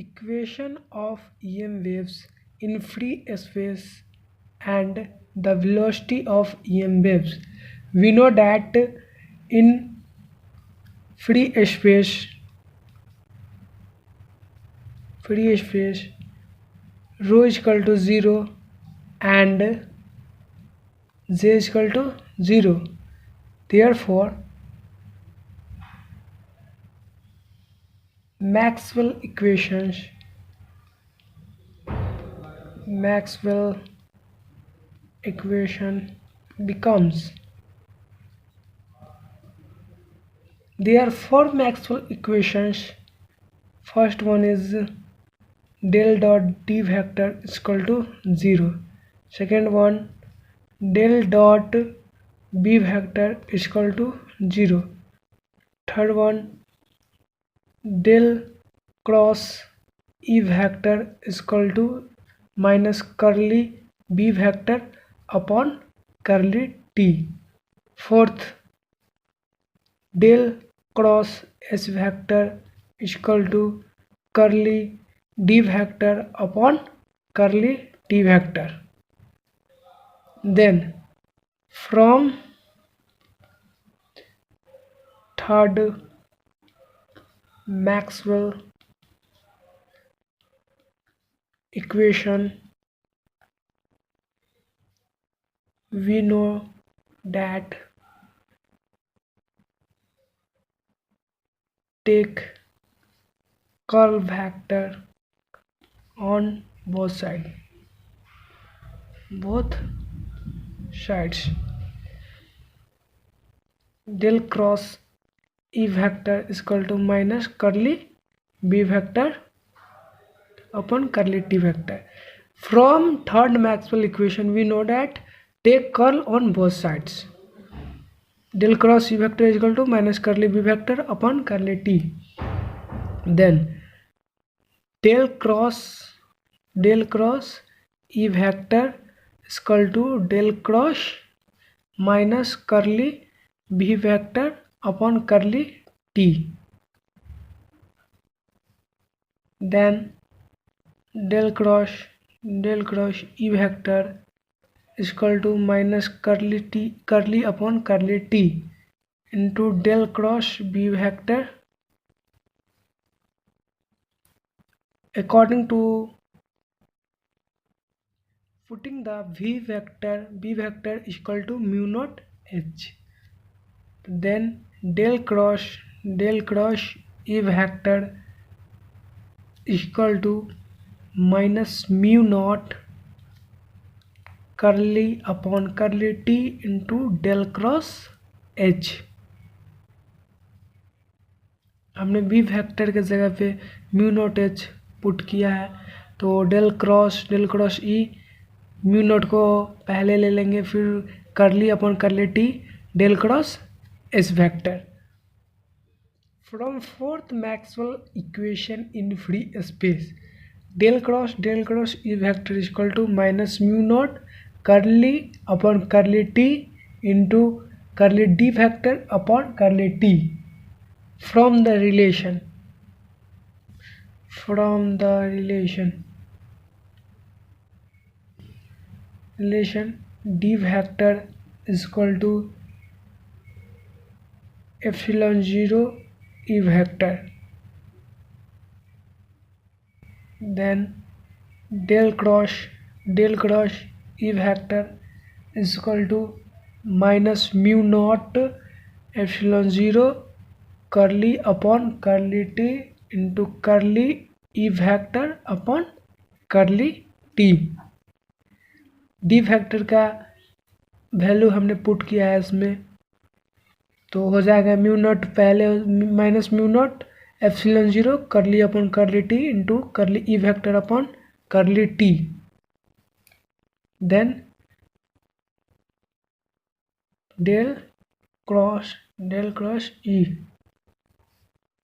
equation of EM waves in free space and the velocity of EM waves. We know that in free space rho is equal to 0 and j is equal to 0. Therefore, Maxwell equation becomes, there are four Maxwell equations. First one is del dot d vector is equal to 0. Second one, del dot b vector is equal to 0. Third one, del cross e vector is equal to minus curly b vector upon curly t. Fourth, del cross s vector is equal to curly d vector upon curly t vector. Then from third Maxwell equation, we know that take curl vector on both sides. Del cross e vector is equal to minus curly b vector upon curly t vector. From third Maxwell equation, we know that take curl on both sides. Del cross e vector is equal to minus curly b vector upon curly t. Then del cross e vector is equal to del cross minus curly b vector upon curly t. Then del cross e vector is equal to minus curly upon curly t into del cross b vector according to putting the b vector is equal to mu naught h. Then del cross e vector is equal to minus mu naught curly upon curly t into del cross h. हमने b vector के जगह पे mu naught h put किया है, तो del cross E mu naught को पहले ले लेंगे, फिर curly upon curly T del cross S vector. From fourth Maxwell equation in free space, del cross E vector is equal to minus mu naught curly upon curly T into curly D vector upon curly T. From the relation d vector is equal to epsilon 0 e vector. Then del cross e vector is equal to minus mu naught epsilon 0 curly upon curly t into curly e vector upon curly t. D factor का value हमने put किया है इसमें, तो हो जाएगा mu naught पहले minus mu naught epsilon 0 curly upon curly T into curly E vector upon curly t. Then del cross E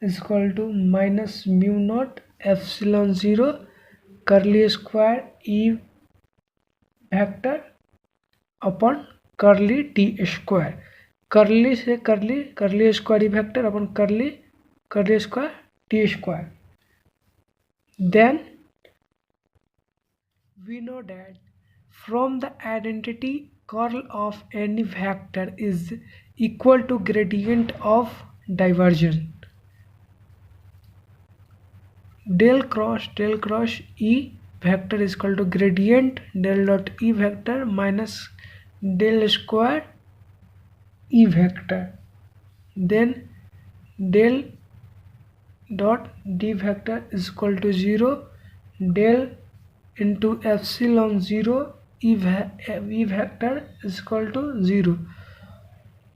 is equal to minus mu naught epsilon 0 curly square e vector upon curly t square. करली से करली square E vector अपन करली square T square. Then we know that from the identity curl of any vector is equal to gradient of divergence. Del cross E vector is equal to gradient del dot E vector minus del square E vector. Then del dot D vector is equal to 0 del into epsilon 0 E vector is equal to 0.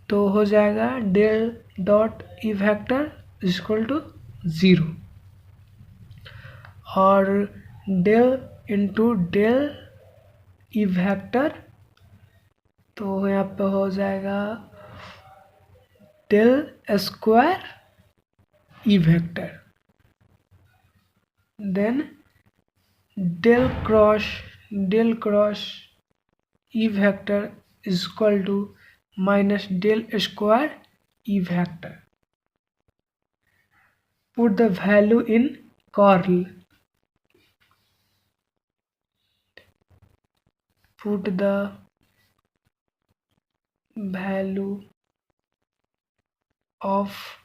तो हो जाएगा del dot E vector is equal to 0 और del into del E vector तो यहाँ पे हो जाएगा del square E vector. Then del cross E vector is equal to minus del square E vector. Put the value in curl. Put the value of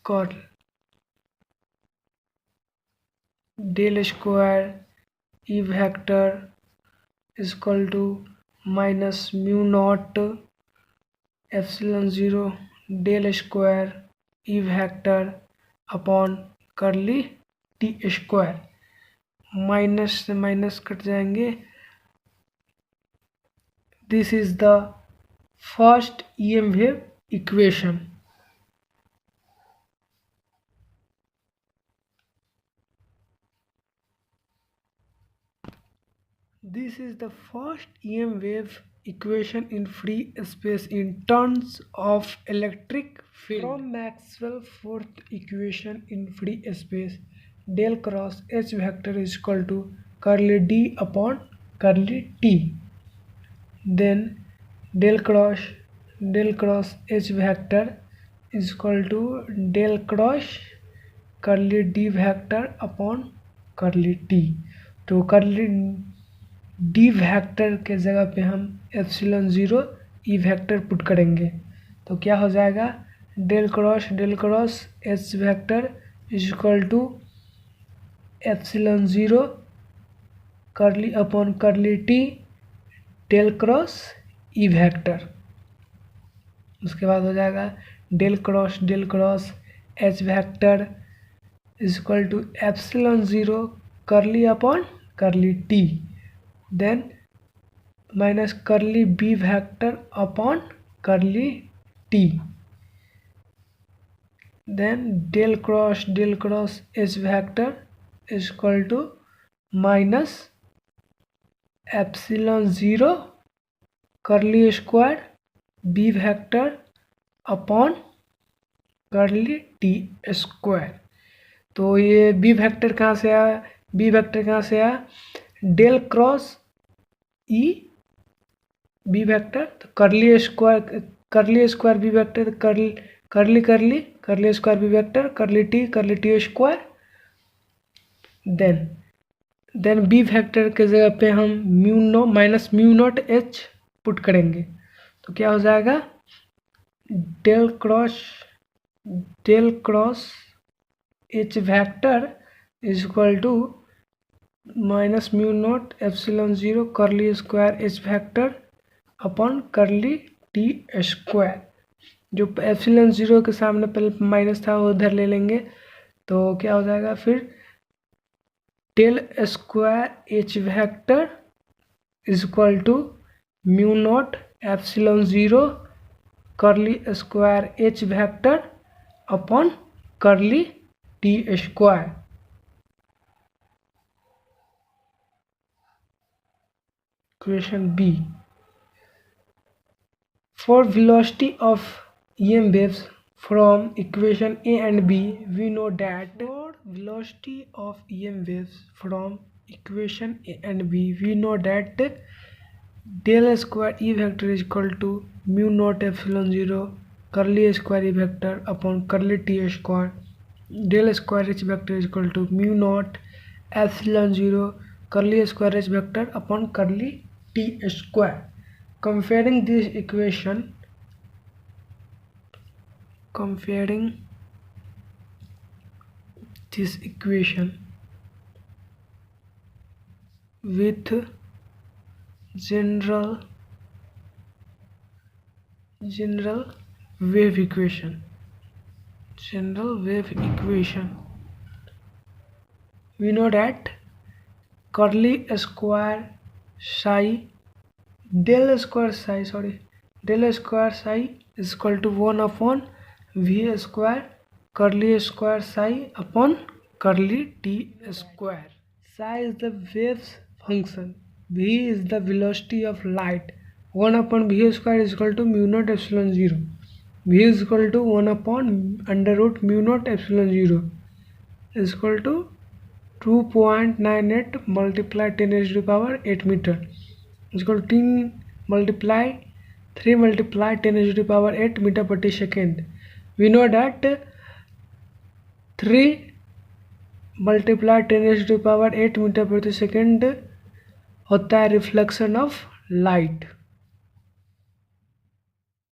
curl. Del square E vector is equal to minus mu naught epsilon 0 del square E vector upon curly T square. Minus से minus cut जाएंगे. This is the first EM wave equation. This is the first EM wave equation in free space in terms of electric field. From Maxwell's fourth equation in free space, del cross H vector is equal to curly D upon curly T. Then del cross H vector is equal to del cross curly D vector upon curly T. तो curly D vector के जगह पे हम epsilon 0 E vector put करेंगे तो क्या हो जाएगा del cross H vector is equal to epsilon 0 curly upon curly t del cross E vector. उसके बाद हो जाएगा del cross H vector is equal to epsilon 0 curly upon curly t. Then minus curly B vector upon curly T. Then del cross H vector is equal to minus epsilon 0 curly square B vector upon curly T square. तो ये B vector कहाँ से आया? B vector कहाँ से आया? del cross E B vector तो curly square B vector curly square B vector curly T square. Then B vector के जगह पे हम minus mu naught H put करेंगे तो क्या हो जाएगा del cross H vector is equal to minus mu naught epsilon 0 curly square H vector upon curly T square. जो एप्सिलॉन 0 के सामने पहले माइनस था वो उधर ले लेंगे तो क्या हो जाएगा फिर del square H vector is equal to mu naught epsilon 0 curly square H vector upon curly T square. Equation B. For velocity of EM waves from equation A and B, we know that for velocity of EM waves from equation A and B, we know that del square E vector is equal to mu naught epsilon 0 curly square E vector upon curly T square. Del square H vector is equal to mu naught epsilon 0 curly square h vector upon curly t square. Comparing this equation with general wave equation. We know that curly square psi del square psi is equal to 1 upon v square curly square psi upon curly t square. Psi is the wave's function, v is the velocity of light. 1 upon v square is equal to mu naught epsilon 0. v is equal to 1 upon under root mu naught epsilon 0 is equal to 2.98 multiplied 10 raised to the power 8 meter is equal to 3 multiplied 10 raised to the power 8 meter per second. We know that 3 multiplied 10 raised to the power 8 meter per second होता है reflection of light.